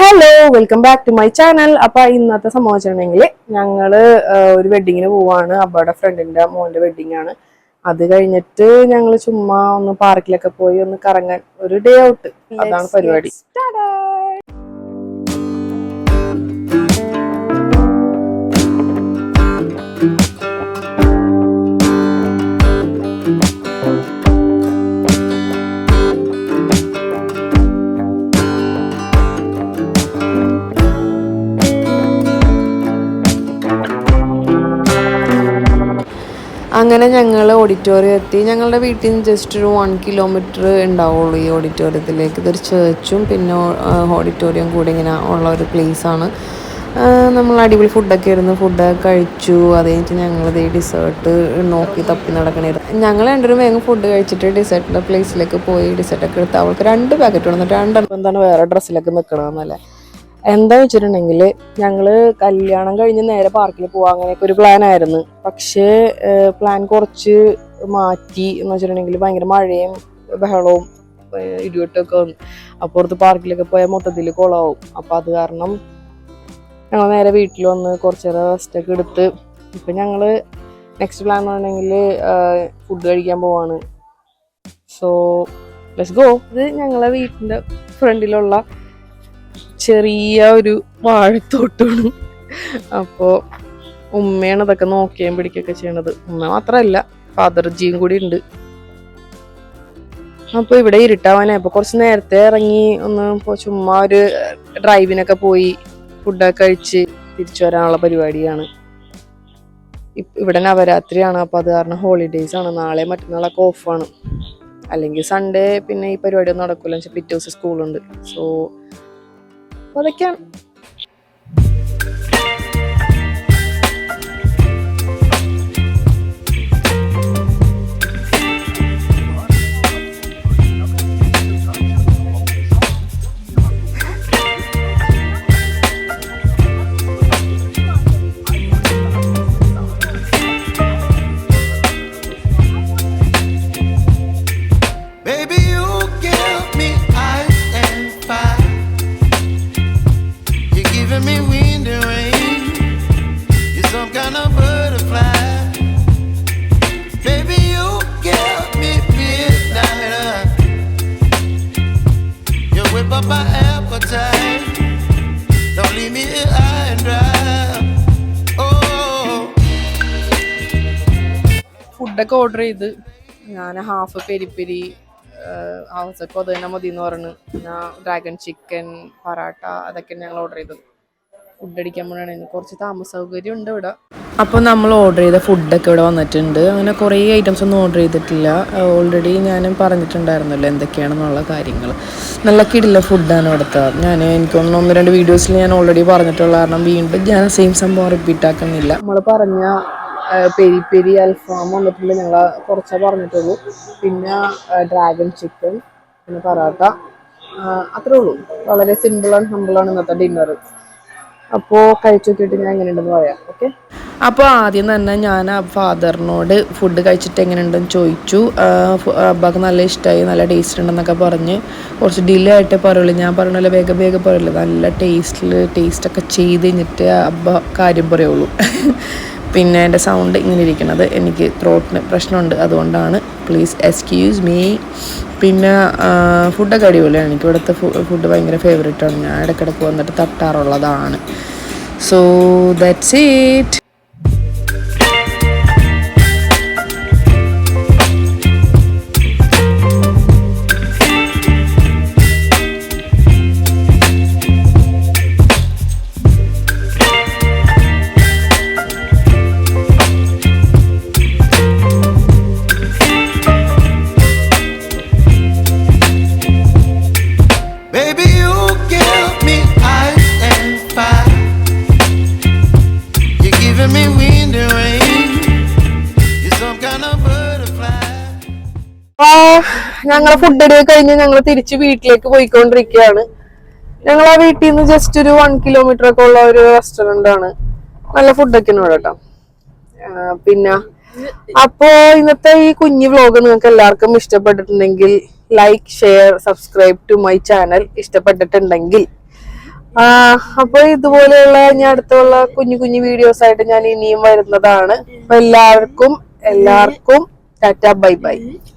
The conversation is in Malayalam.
Hello welcome back to my channel. അപ്പൊ ഇന്നത്തെ സംഭവം വെച്ചിട്ടുണ്ടെങ്കിൽ ഞങ്ങള് ഒരു വെഡിങ്ങിന് പോവാണ്. അബയുടെ ഫ്രണ്ടിന്റെ മോന്റെ വെഡിങ് ആണ്. അത് കഴിഞ്ഞിട്ട് ഞങ്ങൾ ചുമ്മാ ഒന്ന് പാർക്കിലൊക്കെ പോയി ഒന്ന് കറങ്ങാൻ ഒരു ഡേ ഔട്ട്, അതാണ് പരിപാടി. അങ്ങനെ ഞങ്ങൾ ഓഡിറ്റോറിയം എത്തി. ഞങ്ങളുടെ വീട്ടിൽ നിന്ന് ജസ്റ്റ് ഒരു 1 കിലോമീറ്റർ ഉണ്ടാവുള്ളൂ ഈ ഓഡിറ്റോറിയത്തിലേക്ക്. ഇതൊരു ചേർച്ചും പിന്നെ ഓഡിറ്റോറിയം കൂടി ഇങ്ങനെ ഉള്ള ഒരു പ്ലേസാണ്. നമ്മൾ അടിപൊളി ഫുഡൊക്കെ ആയിരുന്നു. ഫുഡൊക്കെ കഴിച്ചു. അത് കഴിഞ്ഞിട്ട് ഞങ്ങളിത് ഡിസേർട്ട് നോക്കി തപ്പി നടക്കണമായിരുന്നു. ഞങ്ങൾ രണ്ടുപേരും വേഗം ഫുഡ് കഴിച്ചിട്ട് ഡിസേർട്ടിൻ്റെ പ്ലേസിലേക്ക് പോയി ഡിസേർട്ടൊക്കെ എടുത്ത് അവൾക്ക് 2 പാക്കറ്റ് വന്നിട്ട് 2 എന്താണ് വേറെ ഡ്രസ്സിലൊക്കെ നിൽക്കണമെന്നല്ലേ. എന്താ വെച്ചിട്ടുണ്ടെങ്കിൽ ഞങ്ങള് കല്യാണം കഴിഞ്ഞ് നേരെ പാർക്കിൽ പോവാ അങ്ങനെയൊക്കെ ഒരു പ്ലാൻ ആയിരുന്നു. പക്ഷേ പ്ലാൻ കുറച്ച് മാറ്റി എന്ന് വെച്ചിട്ടുണ്ടെങ്കിൽ ഭയങ്കര മഴയും ബഹളവും ഇടിവെട്ടൊക്കെ വന്നു. അപ്പുറത്ത് പാർക്കിലൊക്കെ പോയാൽ മൊത്തത്തിൽ കുളമാവും. അപ്പൊ അത് കാരണം ഞങ്ങൾ നേരെ വീട്ടിൽ വന്ന് കുറച്ച് നേരം റെസ്റ്റൊക്കെ എടുത്ത് ഇപ്പൊ ഞങ്ങള് നെക്സ്റ്റ് പ്ലാൻ എന്ന് പറഞ്ഞെങ്കിൽ ഫുഡ് കഴിക്കാൻ പോവാണ്. So let's go. ഇത് ഞങ്ങളെ വീട്ടിന്റെ ഫ്രണ്ടിലുള്ള ചെറിയ ഒരു വാഴത്തോട്ടാണ്. അപ്പോൾ ഉമ്മയാണ് ഇതൊക്കെ നോക്കുകയും പിടിക്കുകയൊക്കെ ചെയ്യണത്. ഉമ്മ മാത്രമല്ല ഫാദർജിയും കൂടി ഉണ്ട്. അപ്പോൾ ഇവിടെ ഇരുട്ടാവാനായി അപ്പോൾ കുറച്ച് നേരത്തെ ഇറങ്ങി ഒന്ന് ചുമ്മാ ഒരു ഡ്രൈവിനൊക്കെ പോയി ഫുഡൊക്കെ കഴിച്ച് തിരിച്ചു വരാനുള്ള പരിപാടിയാണ്. ഇവിടെ നവരാത്രിയാണ്. അപ്പോൾ അത് കാരണം ഹോളിഡേയ്സ് ആണ്. നാളെ മറ്റന്നാളൊക്കെ ഓഫാണ്. അല്ലെങ്കിൽ സൺഡേ പിന്നെ ഈ പരിപാടി ഒന്നും നടക്കില്ല. പിറ്റേ ദിവസം സ്കൂളുണ്ട്. സോ അതൊക്കെയാണ്. ഫുഡൊക്കെ ഓർഡർ ചെയ്ത് ഞാൻ ഹാഫ് പെരിപ്പെരി ഹൗസൊക്കെ അത് തന്നെ മതി എന്ന് പറഞ്ഞു. പിന്നെ ഡ്രാഗൺ ചിക്കൻ പൊറാട്ട അതൊക്കെ ഞങ്ങൾ ഓർഡർ ചെയ്തത്. ഫുഡ് അടിക്കാൻ പോകണമെങ്കിൽ കുറച്ച് താമസ സൗകര്യം ഉണ്ട് ഇവിടെ. അപ്പോൾ നമ്മൾ ഓർഡർ ചെയ്ത ഫുഡൊക്കെ ഇവിടെ വന്നിട്ടുണ്ട്. അങ്ങനെ കുറേ ഐറ്റംസ് ഒന്നും ഓർഡർ ചെയ്തിട്ടില്ല. ഓൾറെഡി ഞാനും പറഞ്ഞിട്ടുണ്ടായിരുന്നല്ലോ എന്തൊക്കെയാണെന്നുള്ള കാര്യങ്ങൾ. നല്ല കിടില ഫുഡാണ് ഇവിടുത്തെ. എനിക്ക് തോന്നുന്നു 1-2 വീഡിയോസിൽ ഞാൻ ഓൾറെഡി പറഞ്ഞിട്ടുള്ള കാരണം വീണ്ടും ഞാൻ സെയിം സംഭവം റിപ്പീറ്റ് ആക്കുന്നില്ല. നമ്മൾ പറഞ്ഞ പെരി പെരി അൽഫാം വന്നിട്ടുണ്ട്. ഞങ്ങൾ കുറച്ചേ പറഞ്ഞിട്ടുള്ളൂ. പിന്നെ ഡ്രാഗൺ ചിക്കൻ പിന്നെ പൊറാട്ട അത്രേ ഉള്ളൂ. വളരെ സിമ്പിൾ ആൻഡ് ഹമ്പിളാണ് ഇന്നത്തെ ഡിന്നർ. അപ്പോൾ കഴിച്ചു നോക്കിയിട്ട് ഞാൻ എങ്ങനെയുണ്ടെന്ന് പറയാം. ഓക്കെ. അപ്പോൾ ആദ്യം തന്നെ ഞാൻ ഫാദറിനോട് ഫുഡ് കഴിച്ചിട്ട് എങ്ങനെയുണ്ടെന്ന് ചോദിച്ചു. അബ്ബക്ക് നല്ല ഇഷ്ടമായി, നല്ല ടേസ്റ്റ് ഉണ്ടെന്നൊക്കെ പറഞ്ഞ് കുറച്ച് ഡിലേ ആയിട്ടേ പറയുള്ളൂ. ഞാൻ പറഞ്ഞല്ലോ വേഗം പറയില്ല. നല്ല ടേസ്റ്റൊക്കെ ചെയ്ത് കഴിഞ്ഞിട്ട് അബ്ബ കാര്യം പറയുള്ളൂ. പിന്നെ എൻ്റെ സൗണ്ട് ഇങ്ങനെ ഇരിക്കണത് എനിക്ക് ത്രോട്ടിന് പ്രശ്നമുണ്ട്, അതുകൊണ്ടാണ്. Please excuse me. പിന്നെ ഫുഡൊക്കെ അടിപൊളിയാണ്. എനിക്ക് ഇവിടുത്തെ ഫുഡ് ഭയങ്കര ഫേവറേറ്റാണ്. ഞാൻ ഇടയ്ക്കിടയ്ക്ക് വന്നിട്ട് തട്ടാറുള്ളതാണ്. So that's it. ഞങ്ങളെ ഫുഡ് അടി കഴിഞ്ഞ് ഞങ്ങൾ തിരിച്ച് വീട്ടിലേക്ക് പോയിക്കൊണ്ടിരിക്കുകയാണ്. ഞങ്ങൾ ആ വീട്ടിൽ നിന്ന് ജസ്റ്റ് ഒരു 1 കിലോമീറ്റർ ഒക്കെ ഉള്ള ഒരു റെസ്റ്റോറന്റ് ആണ്. നല്ല ഫുഡൊക്കെ ഉണ്ട് കേട്ടോ. പിന്നെ അപ്പോ ഇന്നത്തെ ഈ കുഞ്ഞു വ്ലോഗ് നിങ്ങൾക്ക് എല്ലാവർക്കും ഇഷ്ടപ്പെട്ടിട്ടുണ്ടെങ്കിൽ like, share, subscribe to my channel. ഇഷ്ടപ്പെട്ടിട്ടുണ്ടെങ്കിൽ അപ്പൊ ഇതുപോലെയുള്ള ഞാൻ അടുത്തുള്ള കുഞ്ഞു കുഞ്ഞു വീഡിയോസ് ആയിട്ട് ഞാൻ ഇനിയും വരുന്നതാണ്. അപ്പൊ എല്ലാവർക്കും ടാറ്റ ബൈ ബൈ.